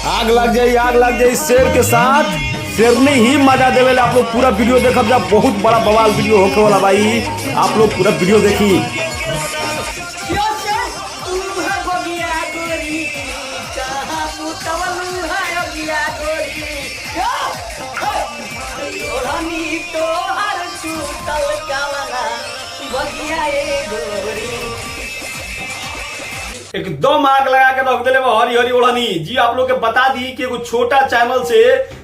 आग लग जाए शेर के साथ। शेरनी ही मजा देवे। आप लोग पूरा वीडियो देखब जा, बहुत बड़ा बवाल वीडियो होके वाला भाई। आप लोग पूरा वीडियो देखी। एकदम आग लगा के रख दिले हरी हरी ओढ़नी जी। आप लोग के बता दी कि एगो छोटा चैनल से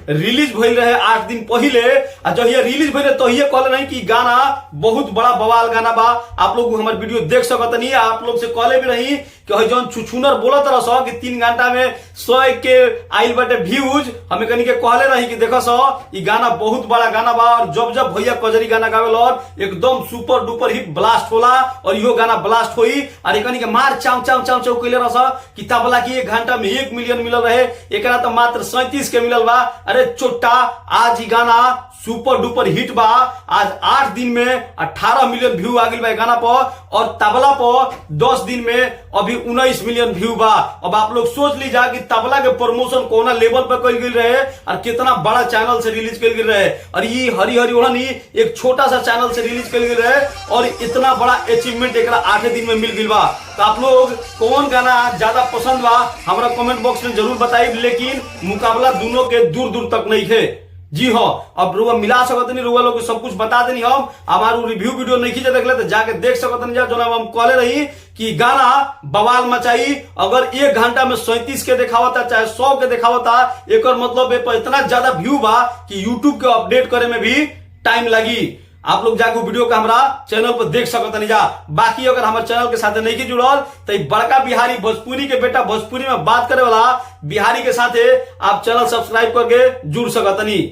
रिलीज भइल रहे 8 दिन पहले। आ जब ये रिलीज भइल तो ये कहले नहीं कि गाना बहुत बड़ा बवाल गाना बा। आप लोग हमारे वीडियो देख सकत नहीं। आप लोग से कहले भी रही कि जौन छुछुनर बोलत रह कि 3 घंटा में 100 के आइल बाटे व्यूज। हमें कहीं के कहले रही कि देखो सो ई गाना बहुत बड़ा गाना बा। और जब जब भैया कजरी गाना गावे एकदम सुपर डुपर हिट ब्लास्ट होला। और इहो गाना ब्लास्ट होई। और कहीं के मार चाव चाव चाव चाव कैले रह कि तबला की 1 घंटा में 1 मिलियन मिलल रहे। एकरा तो मात्र 37 के मिलल बा। अरे चोट्टा आज ही गाना सुपर डुपर हिट बा। आज 8 दिन में 18 मिलियन व्यू आ गई बा गाना पर। और तबला पर 10 दिन में अभी 19 मिलियन व्यू बा। अब आप लोग सोच लीजा कि तबला के प्रमोशन कोना लेवल पर कल गई रहे और कितना बड़ा चैनल से रिलीज कल गई रहे। और ये हरी हरी ओढ़नी एक छोटा सा चैनल से रिलीज कल गई रहे और इतना बड़ा अचीवमेंट एक 8 दिन में मिल गई बा। तो आप लोग कौन गाना ज्यादा पसंद बा हमारा कमेंट बॉक्स में जरूर बताइए। लेकिन मुकाबला दोनों के दूर दूर तक नहीं है जी। हाँ, अब रुआ मिला सकत नहीं, रुआ लोग सब कुछ बता देनी। हम हमारू रिव्यू वीडियो नहीं खींचे देख ले तो जाके देख सकत नहीं। जो हम कहले रही कि गाना बवाल मचाई। अगर 1 घंटा में 37 के दिखावता चाहे 100 के दिखावता, एक मतलब ए पर इतना ज्यादा व्यू बा कि यूट्यूब के अपडेट करे में भी टाइम लगी। आप लोग जाके वीडियो का हमारा चैनल पर देख सकत नहीं जा। बाकी अगर हमारे चैनल के साथ नहीं जुड़ल तो बड़का बिहारी भोजपुरी के बेटा भोजपुरी में बात करे वाला बिहारी के साथ आप चैनल सब्सक्राइब करके जुड़ सकत नहीं।